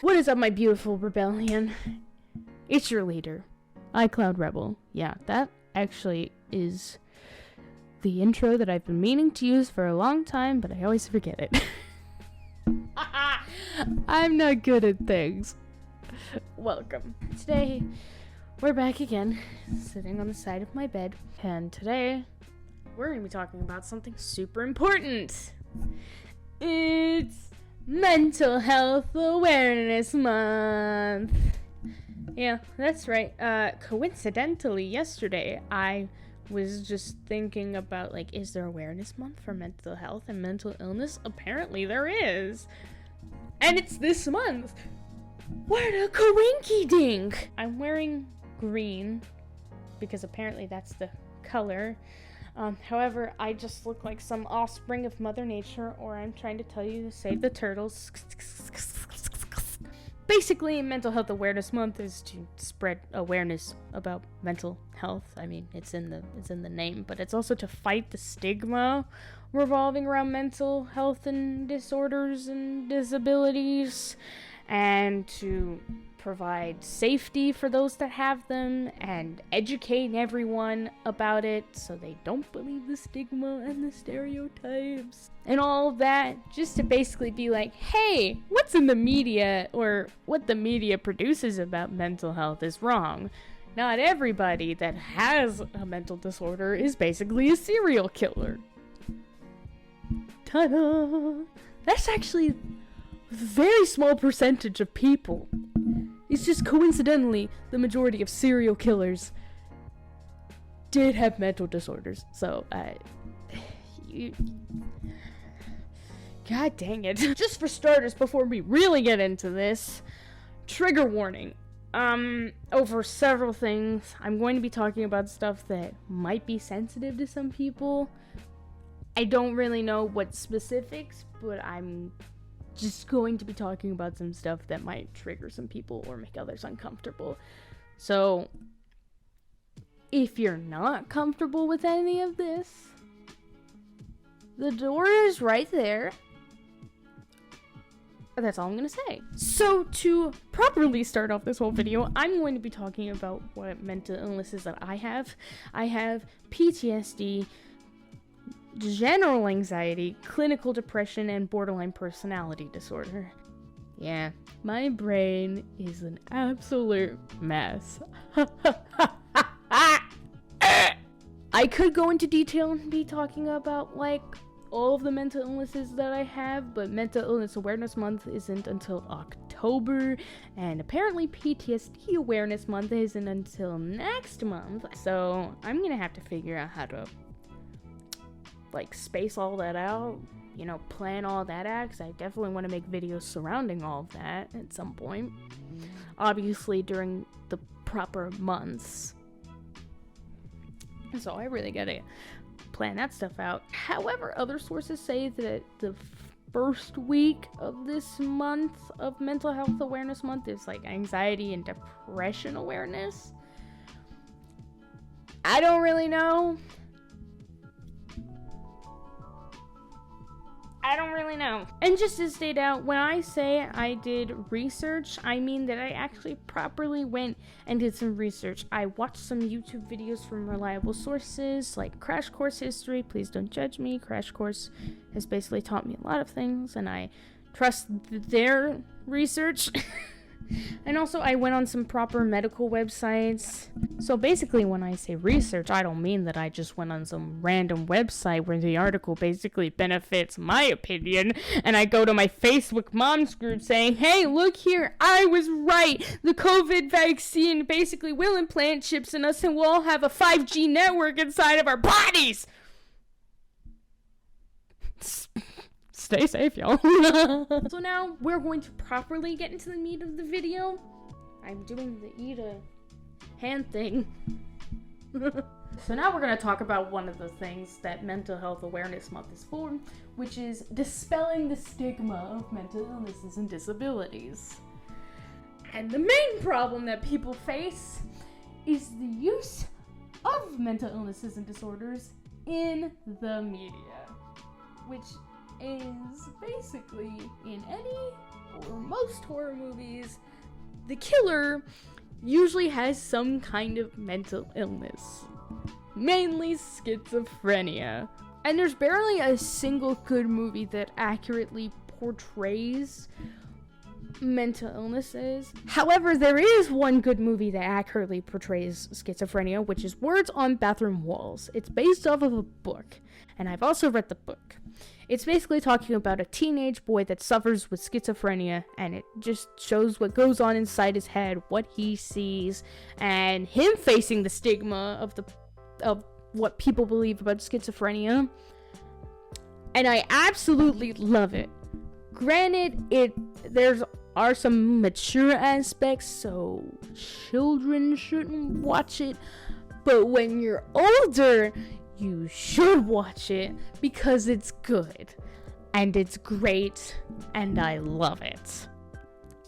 What is up, my beautiful rebellion? It's your leader, iCloud Rebel. Yeah, that actually is the intro that I've been meaning to use for a long time, but I always forget it. I'm not good at things. Welcome. Today, we're back again, sitting on the side of my bed, and today, we're going to be talking about something super important. It's Mental Health Awareness Month. Yeah, that's right. Coincidentally, yesterday, I was just thinking about, is there awareness month for mental health and mental illness? Apparently there is. And it's this month. What a coinky dink! I'm wearing green because apparently that's the color. However, I just look like some offspring of Mother Nature, or I'm trying to tell you to save the turtles. Basically, Mental Health Awareness Month is to spread awareness about mental health. I mean, it's in the name, but it's also to fight the stigma revolving around mental health and disorders and disabilities, and to provide safety for those that have them, and educate everyone about it so they don't believe the stigma and the stereotypes and all that, just to basically be like, hey, what's in the media or what the media produces about mental health is wrong. Not everybody that has a mental disorder is basically a serial killer. Ta-da! That's actually a very small percentage of people. It's just coincidentally the majority of serial killers did have mental disorders. So, God dang it. Just for starters, before we really get into this, trigger warning. Over several things, I'm going to be talking about stuff that might be sensitive to some people. I don't really know what specifics, but I'm just going to be talking about some stuff that might trigger some people or make others uncomfortable. So, if you're not comfortable with any of this, the door is right there. That's all I'm gonna say. So, to properly start off this whole video, I'm going to be talking about what mental illnesses that I have. I have PTSD, general anxiety, clinical depression, and borderline personality disorder. Yeah, my brain is an absolute mess. I could go into detail and be talking about, all of the mental illnesses that I have, but Mental Illness Awareness Month isn't until October, and apparently PTSD Awareness Month isn't until next month, so I'm gonna have to figure out how to space all that out, plan all that out, because I definitely want to make videos surrounding all of that at some point. Obviously during the proper months. So I really gotta plan that stuff out. However, other sources say that the first week of this month of Mental Health Awareness Month is anxiety and depression awareness. I don't really know. And just to state out, when I say I did research, I mean that I actually properly went and did some research. I watched some YouTube videos from reliable sources like Crash Course History. Please don't judge me. Crash Course has basically taught me a lot of things, and I trust their research. And also, I went on some proper medical websites. So basically, when I say research, I don't mean that I just went on some random website where the article basically benefits my opinion, and I go to my Facebook moms group saying, hey, look here, I was right. The COVID vaccine basically will implant chips in us, and we'll all have a 5G network inside of our bodies. Stay safe, y'all. So now we're going to properly get into the meat of the video. I'm doing the eat a hand thing. So now we're going to talk about one of the things that Mental Health Awareness Month is for, which is dispelling the stigma of mental illnesses and disabilities. And the main problem that people face is the use of mental illnesses and disorders in the media, which is basically in any or most horror movies, the killer usually has some kind of mental illness, mainly schizophrenia. And there's barely a single good movie that accurately portrays mental illnesses. However, there is one good movie that accurately portrays schizophrenia, which is Words on Bathroom Walls. It's based off of a book, and I've also read the book. It's basically talking about a teenage boy that suffers with schizophrenia, and it just shows what goes on inside his head, what he sees, and him facing the stigma of what people believe about schizophrenia. And I absolutely love it. Granted, there are some mature aspects, so children shouldn't watch it, but when you're older, you should watch it because it's good and it's great and I love it.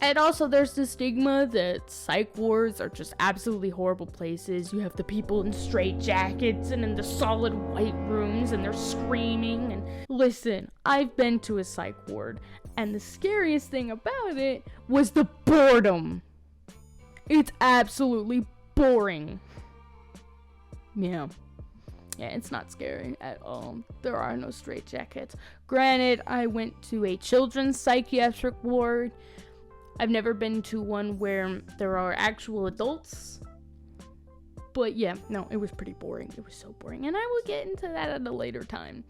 And also there's the stigma that psych wards are just absolutely horrible places. You have the people in straight jackets and in the solid white rooms and they're screaming. And listen, I've been to a psych ward and the scariest thing about it was the boredom. It's absolutely boring. Yeah, it's not scary at all. There are no straitjackets. Granted, I went to a children's psychiatric ward. I've never been to one where there are actual adults. But yeah, no, it was pretty boring. It was so boring. And I will get into that at a later time.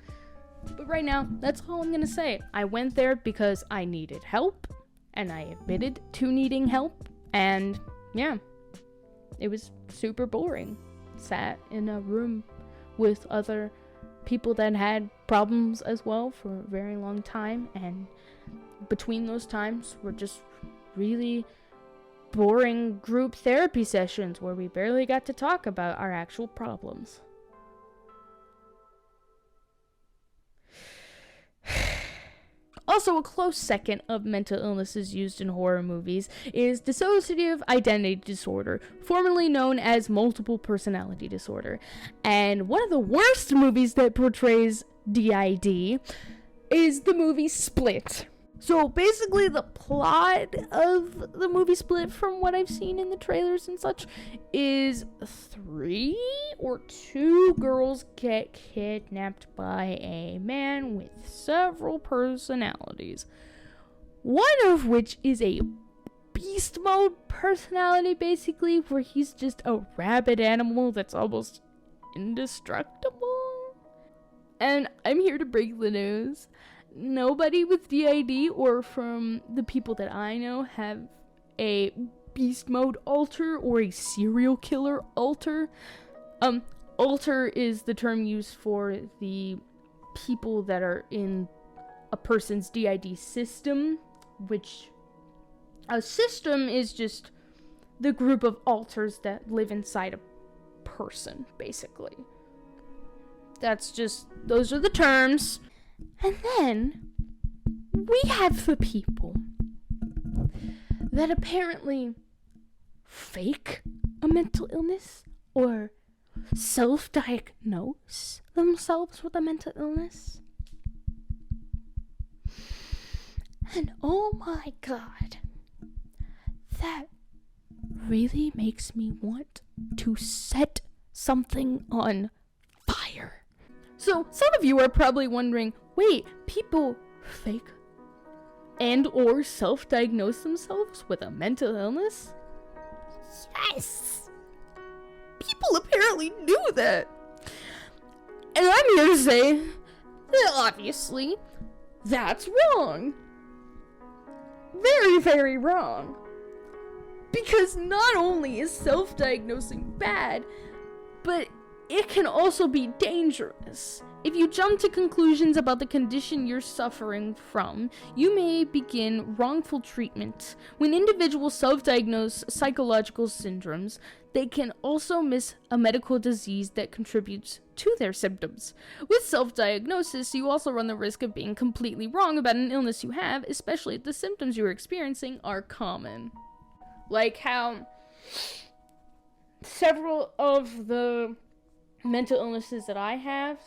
But right now, that's all I'm gonna say. I went there because I needed help. And I admitted to needing help. And yeah, it was super boring. Sat in a room with other people that had problems as well for a very long time, and between those times were just really boring group therapy sessions where we barely got to talk about our actual problems. Also, a close second of mental illnesses used in horror movies is dissociative identity disorder, formerly known as multiple personality disorder. And one of the worst movies that portrays DID is the movie Split. So basically the plot of the movie Split, from what I've seen in the trailers and such, is 3 or 2 girls get kidnapped by a man with several personalities. One of which is a beast mode personality, basically, where he's just a rabid animal that's almost indestructible. And I'm here to break the news. Nobody with DID or from the people that I know have a beast mode alter or a serial killer alter. Alter is the term used for the people that are in a person's DID system, which a system is just the group of alters that live inside a person, basically. Those are the terms. And then we have the people that apparently fake a mental illness or self-diagnose themselves with a mental illness. And oh my god, that really makes me want to set something on fire. So, some of you are probably wondering, wait, people fake and or self-diagnose themselves with a mental illness? Yes! People apparently do that. And I'm here to say that obviously, that's wrong. Very, very wrong. Because not only is self-diagnosing bad, but it can also be dangerous. If you jump to conclusions about the condition you're suffering from, you may begin wrongful treatment. When individuals self-diagnose psychological syndromes, they can also miss a medical disease that contributes to their symptoms. With self-diagnosis, you also run the risk of being completely wrong about an illness you have, especially if the symptoms you're experiencing are common. Like how several of the mental illnesses that I have,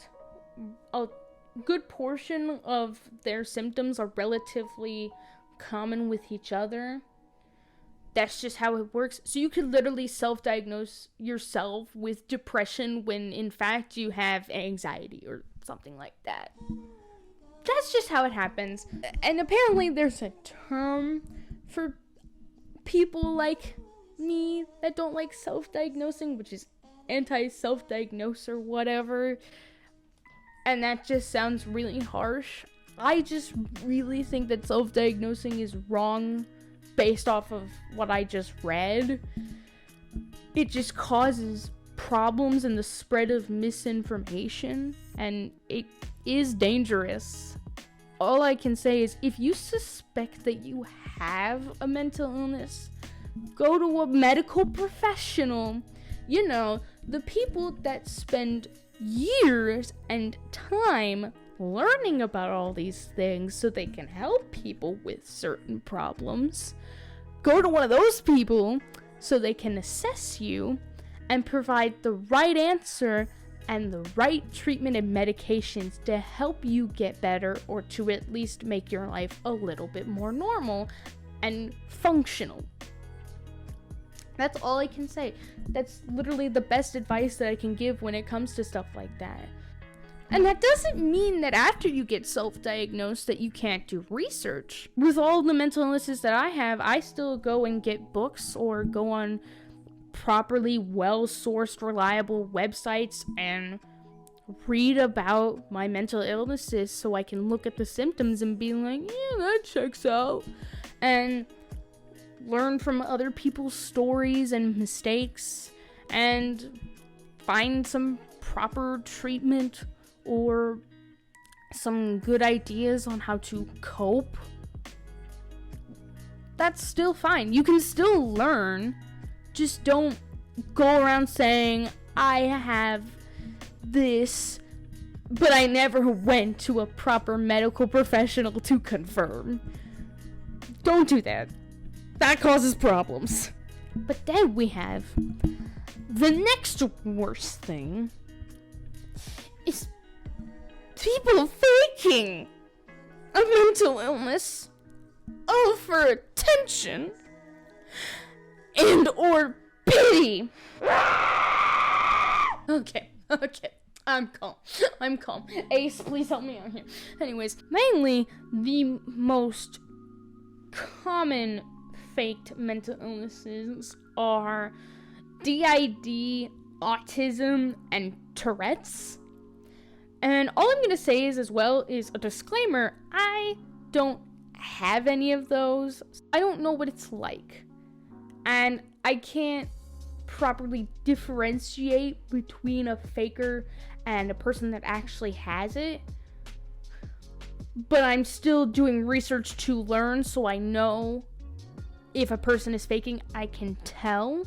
good portion of their symptoms are relatively common with each other. That's just how it works. So you could literally self-diagnose yourself with depression when in fact you have anxiety or something like that. That's just how it happens. And apparently there's a term for people like me that don't like self-diagnosing, which is anti-self-diagnose or whatever. And that just sounds really harsh. I just really think that self-diagnosing is wrong based off of what I just read. It just causes problems in the spread of misinformation, and it is dangerous. All I can say is if you suspect that you have a mental illness, go to a medical professional. You know, the people that spend years and time learning about all these things so they can help people with certain problems. Go to one of those people so they can assess you and provide the right answer and the right treatment and medications to help you get better, or to at least make your life a little bit more normal and functional. That's all I can say. That's literally the best advice that I can give when it comes to stuff like that. And that doesn't mean that after you get self-diagnosed that you can't do research. With all the mental illnesses that I have, I still go and get books or go on properly well-sourced, reliable websites and read about my mental illnesses so I can look at the symptoms and be like, yeah, that checks out. And learn from other people's stories and mistakes and find some proper treatment or some good ideas on how to cope. That's still fine. You can still learn. Just don't go around saying, I have this, but I never went to a proper medical professional to confirm. Don't do that. That causes problems. But then we have the next worst thing is people faking a mental illness all for attention and or pity. Okay, I'm calm. Ace, please help me out here. Anyways, mainly the most common faked mental illnesses are DID, autism, and Tourette's. And all I'm gonna say is, as well, is a disclaimer: I don't have any of those. I don't know what it's like, and I can't properly differentiate between a faker and a person that actually has it. But I'm still doing research to learn, so I know if a person is faking. I can tell.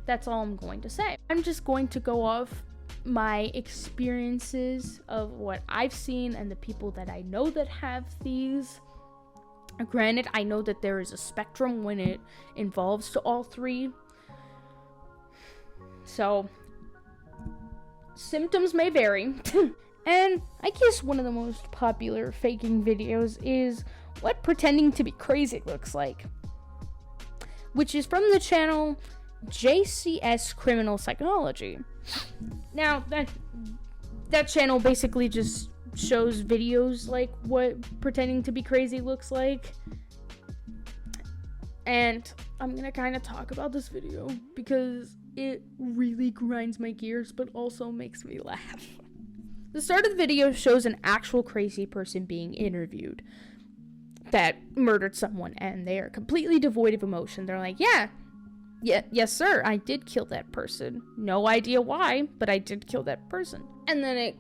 That's all I'm going to say. I'm just going to go off my experiences of what I've seen and the people that I know that have these. Granted, I know that there is a spectrum when it involves to all three. So, symptoms may vary. And I guess one of the most popular faking videos is what pretending to be crazy looks like, which is from the channel JCS Criminal Psychology. Now, that channel basically just shows videos like what pretending to be crazy looks like. And I'm gonna kind of talk about this video because it really grinds my gears, but also makes me laugh. The start of the video shows an actual crazy person being interviewed that murdered someone, and they are completely devoid of emotion. They're like, yes sir, I did kill that person. No idea why, but I did kill that person. And then it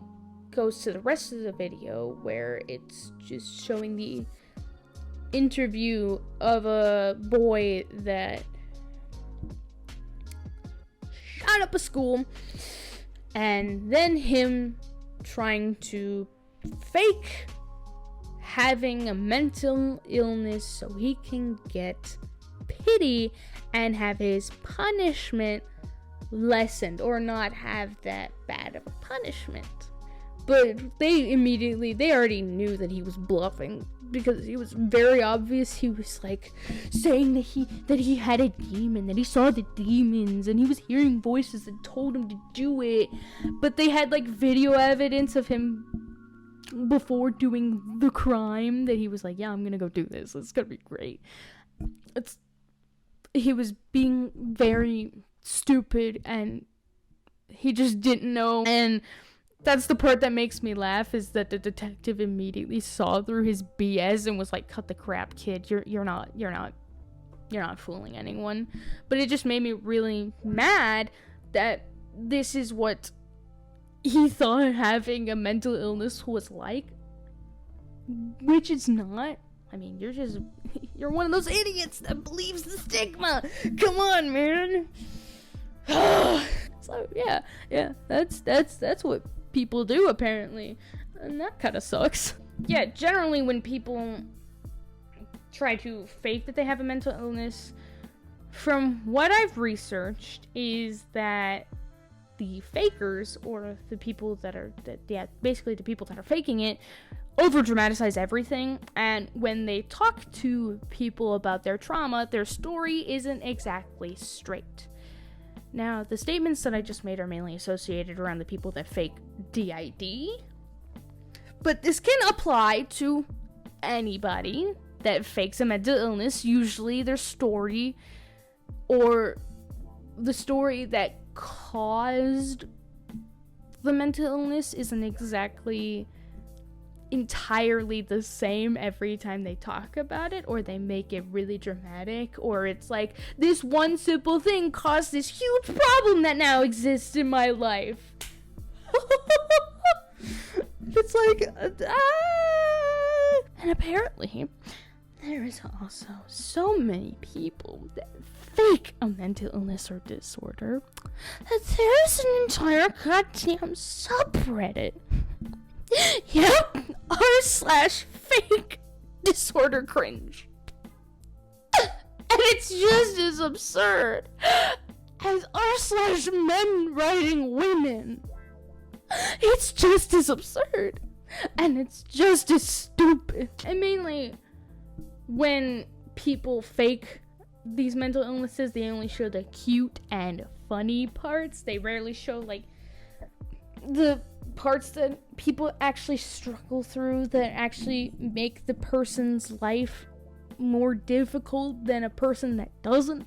goes to the rest of the video where it's just showing the interview of a boy that shot up a school, and then him trying to fake having a mental illness so he can get pity and have his punishment lessened, or not have that bad of a punishment. But they already knew that he was bluffing, because he was very obvious. He was like saying that he had a demon, that he saw the demons, and he was hearing voices that told him to do it. But they had like video evidence of him before doing the crime, that he was like, yeah, I'm gonna go do this, it's gonna be great. He was being very stupid, and he just didn't know. And that's the part that makes me laugh, is that the detective immediately saw through his BS and was like, cut the crap, kid, you're not fooling anyone. But it just made me really mad that this is what he thought having a mental illness was like, which it's not. I mean, you're one of those idiots that believes the stigma. Come on, man. So yeah, that's what people do, apparently, and that kind of sucks. Yeah, generally when people try to fake that they have a mental illness, from what I've researched, is that the fakers, or the people that are basically the people that are faking it, over dramatize everything. And when they talk to people about their trauma, their story isn't exactly straight. Now, the statements that I just made are mainly associated around the people that fake DID, but this can apply to anybody that fakes a mental illness. Usually their story, or the story that caused the mental illness, isn't exactly entirely the same every time they talk about it, or they make it really dramatic, or it's like, this one simple thing caused this huge problem that now exists in my life. It's like, and apparently there is also so many people that fake a mental illness or disorder that there's an entire goddamn subreddit. Yep, r/fake disorder cringe. And it's just as absurd as r/men writing women. It's just as absurd, and it's just as stupid. And mainly, when people fake these mental illnesses, they only show the cute and funny parts. They rarely show, like, the parts that people actually struggle through, that actually make the person's life more difficult than a person that doesn't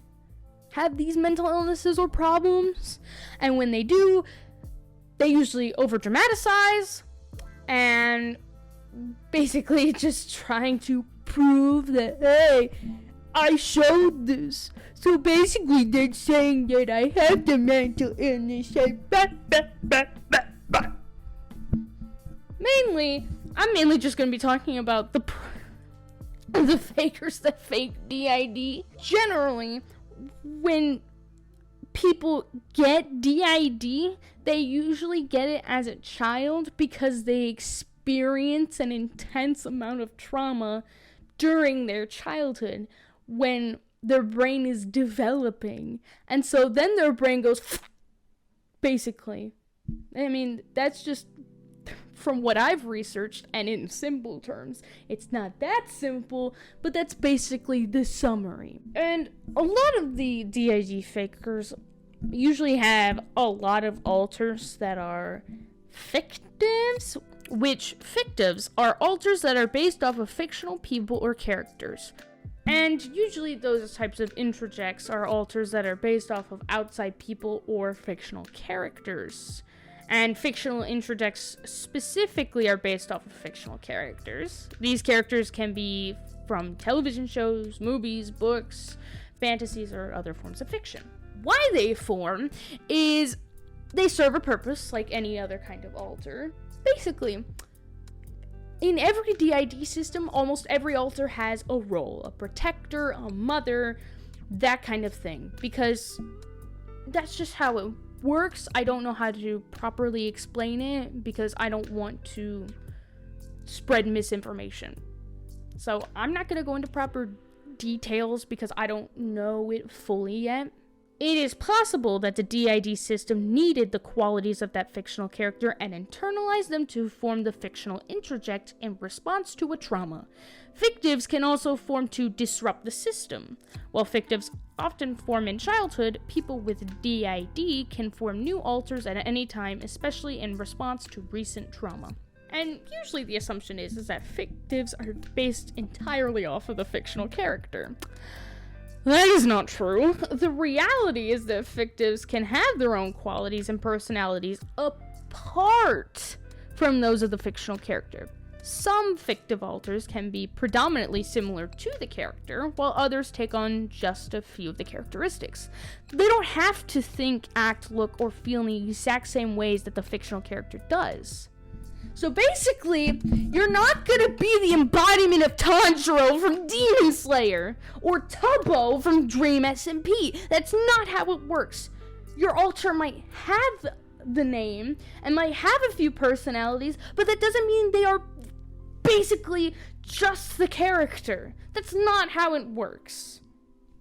have these mental illnesses or problems. And when they do, they usually over dramatize, and basically just trying to prove that, hey, I showed this, so basically they're saying that I have the mental illness. I'm mainly just going to be talking about the fakers that fake DID. Generally, when people get DID, they usually get it as a child because they experience an intense amount of trauma during their childhood when their brain is developing. And so then their brain goes, basically. I mean, that's just from what I've researched, and in simple terms. It's not that simple, but that's basically the summary. And a lot of the DID fakers usually have a lot of alters that are fictives, which fictives are alters that are based off of fictional people or characters. And usually those types of introjects are alters that are based off of outside people or fictional characters. And fictional introjects specifically are based off of fictional characters. These characters can be from television shows, movies, books, fantasies, or other forms of fiction. Why they form is they serve a purpose like any other kind of alter. Basically, in every DID system, almost every alter has a role, a protector, a mother, that kind of thing, because that's just how it works. I don't know how to properly explain it because I don't want to spread misinformation. So I'm not going to go into proper details because I don't know it fully yet. It is possible that the DID system needed the qualities of that fictional character and internalized them to form the fictional introject in response to a trauma. Fictives can also form to disrupt the system. While fictives often form in childhood, people with DID can form new alters at any time, especially in response to recent trauma. And usually the assumption is that fictives are based entirely off of the fictional character. That is not true. The reality is that fictives can have their own qualities and personalities apart from those of the fictional character. Some fictive alters can be predominantly similar to the character, while others take on just a few of the characteristics. They don't have to think, act, look, or feel in the exact same ways that the fictional character does. So basically, you're not gonna be the embodiment of Tanjiro from Demon Slayer, or Tubbo from Dream SMP. That's not how it works. Your alter might have the name, and might have a few personalities, but that doesn't mean they are basically just the character. That's not how it works.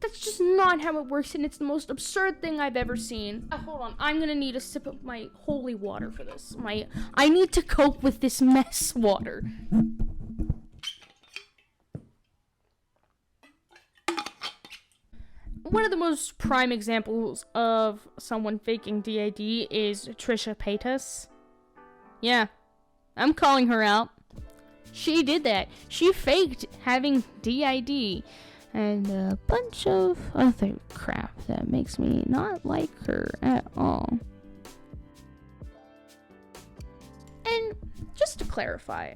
That's just not how it works, and it's the most absurd thing I've ever seen. Hold on, I'm gonna need a sip of my holy water for this. I need to cope with this mess water. One of the most prime examples of someone faking DID is Trisha Paytas. Yeah, I'm calling her out. She did that. She faked having DID. And a bunch of other crap that makes me not like her at all. And just to clarify,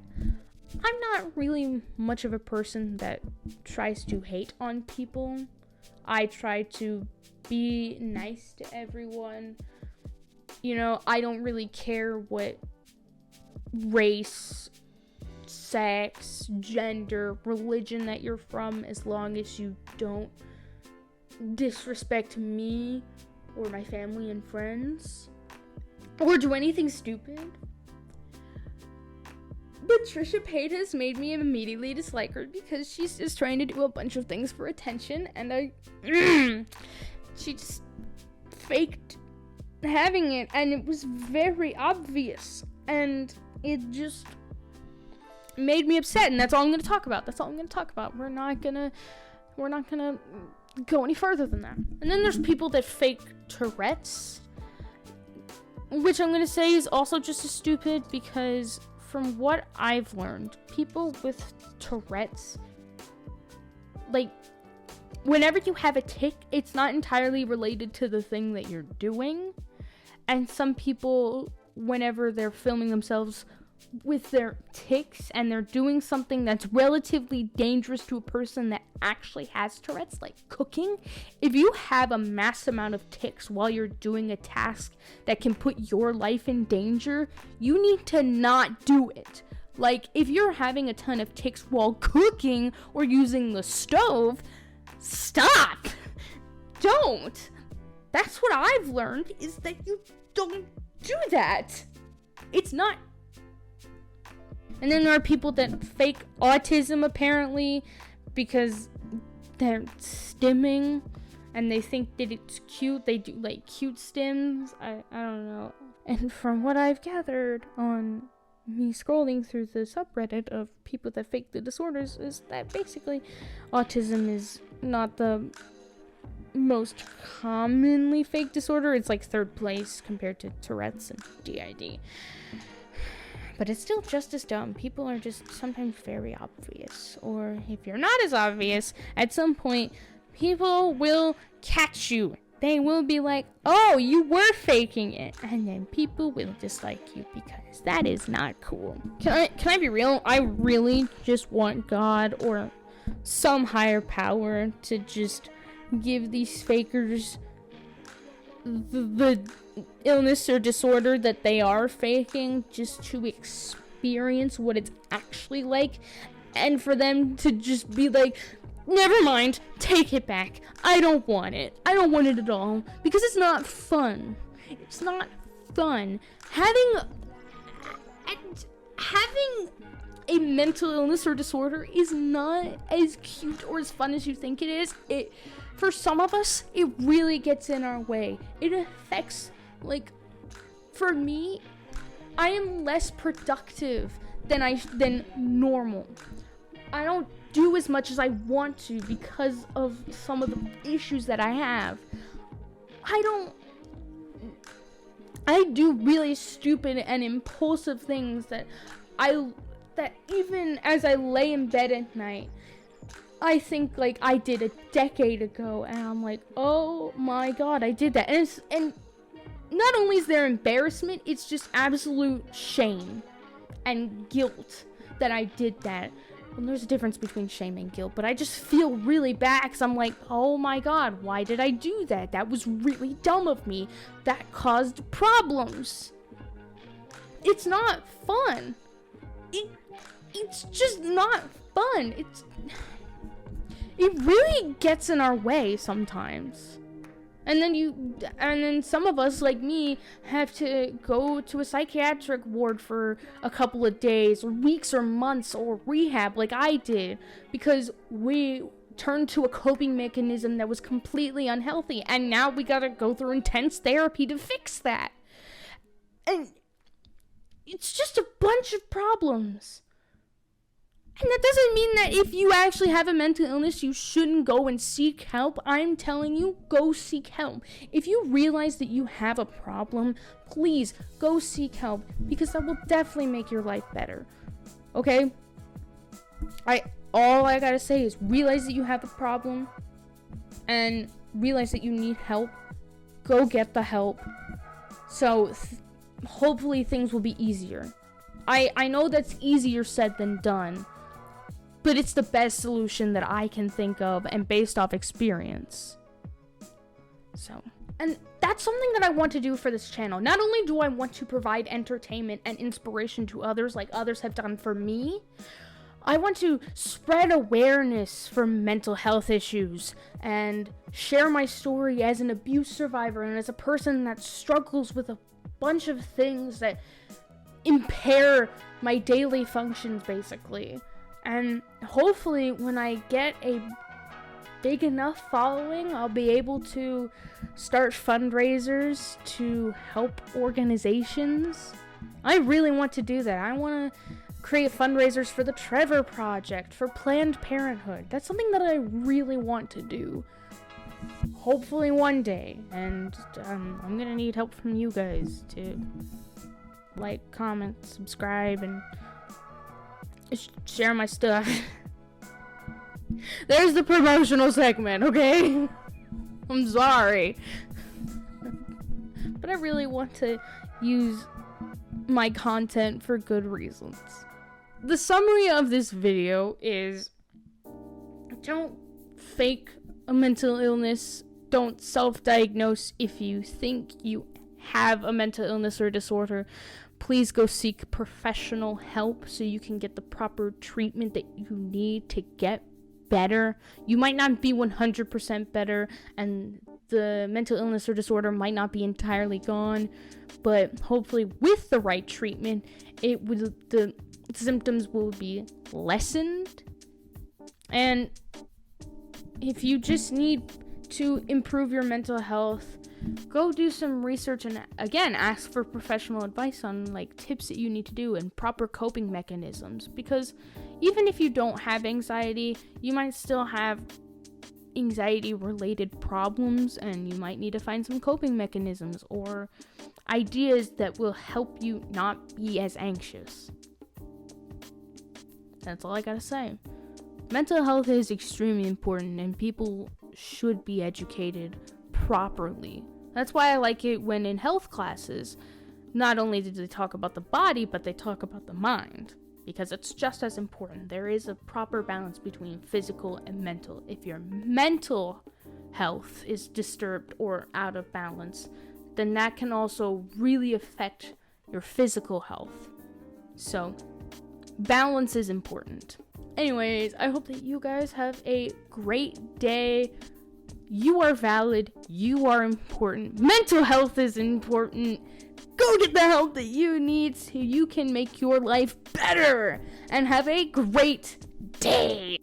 I'm not really much of a person that tries to hate on people. I try to be nice to everyone. You know, I don't really care what race, sex, gender, religion that you're from, as long as you don't disrespect me or my family and friends or do anything stupid. But Trisha Paytas made me immediately dislike her because she's just trying to do a bunch of things for attention, and she just faked having it, and it was very obvious, and it just made me upset, and that's all I'm gonna talk about. We're not gonna go any further than that. And then there's people that fake Tourette's, which I'm gonna say is also just as stupid, because from what I've learned, people with Tourette's, like, whenever you have a tic, it's not entirely related to the thing that you're doing. And some people, whenever they're filming themselves with their tics and they're doing something that's relatively dangerous to a person that actually has Tourette's, like cooking, if you have a mass amount of tics while you're doing a task that can put your life in danger, you need to not do it. Like, if you're having a ton of tics while cooking or using the stove, stop! Don't! That's what I've learned, is that you don't do that. It's not. And then there are people that fake autism, apparently, because they're stimming and they think that it's cute. They do, like, cute stims. I don't know. And from what I've gathered on me scrolling through the subreddit of people that fake the disorders, is that basically autism is not the most commonly fake disorder. It's like third place compared to Tourette's and DID. But it's still just as dumb. People are just sometimes very obvious. Or if you're not as obvious, at some point, people will catch you. They will be like, oh, you were faking it. And then people will dislike you because that is not cool. Can I be real? I really just want God or some higher power to just give these fakers the illness or disorder that they are faking, just to experience what it's actually like, and for them to just be like, never mind, take it back, I don't want it at all, because it's not fun. It's not fun having a mental illness or disorder is not as cute or as fun as you think it is. For some of us, it really gets in our way. It affects, like, for me, I am less productive than normal. I don't do as much as I want to because of some of the issues that I have. I do really stupid and impulsive things that even as I lay in bed at night, I think like I did a decade ago, and I'm like, oh my god, I did that. And not only is there embarrassment, it's just absolute shame and guilt that I did that. Well, there's a difference between shame and guilt, but I just feel really bad because I'm like, oh my god, why did I do that? That was really dumb of me. That caused problems. It's not fun. It's just not fun. It really gets in our way sometimes. And then some of us, like me, have to go to a psychiatric ward for a couple of days, or weeks, or months, or rehab, like I did, because we turned to a coping mechanism that was completely unhealthy, and now we gotta go through intense therapy to fix that. And it's just a bunch of problems. And that doesn't mean that if you actually have a mental illness, you shouldn't go and seek help. I'm telling you, go seek help. If you realize that you have a problem, please go seek help, because that will definitely make your life better. Okay? All I gotta say is realize that you have a problem and realize that you need help. Go get the help. So hopefully things will be easier. I know that's easier said than done, but it's the best solution that I can think of and based off experience. And that's something that I want to do for this channel. Not only do I want to provide entertainment and inspiration to others like others have done for me, I want to spread awareness for mental health issues and share my story as an abuse survivor and as a person that struggles with a bunch of things that impair my daily functions, basically. And hopefully when I get a big enough following, I'll be able to start fundraisers to help organizations. I really want to do that. I want to create fundraisers for the Trevor Project, for Planned Parenthood. That's something that I really want to do. Hopefully one day. And I'm gonna need help from you guys to like, comment, subscribe, and share my stuff. There's the promotional segment, okay? I'm sorry. But I really want to use my content for good reasons. The summary of this video is, don't fake a mental illness. Don't self-diagnose if you think you have a mental illness or disorder. Please go seek professional help so you can get the proper treatment that you need to get better. You might not be 100% better, and the mental illness or disorder might not be entirely gone, but hopefully with the right treatment, the symptoms will be lessened. And if you just need to improve your mental health, go do some research and, again, ask for professional advice on, like, tips that you need to do and proper coping mechanisms. Because even if you don't have anxiety, you might still have anxiety-related problems, and you might need to find some coping mechanisms or ideas that will help you not be as anxious. That's all I gotta say. Mental health is extremely important, and people should be educated properly. That's why I like it when in health classes, not only do they talk about the body, but they talk about the mind, because it's just as important. There is a proper balance between physical and mental. If your mental health is disturbed or out of balance, then that can also really affect your physical health. So, balance is important. Anyways, I hope that you guys have a great day. You are valid. You are important. Mental health is important. Go get the help that you need so you can make your life better and have a great day.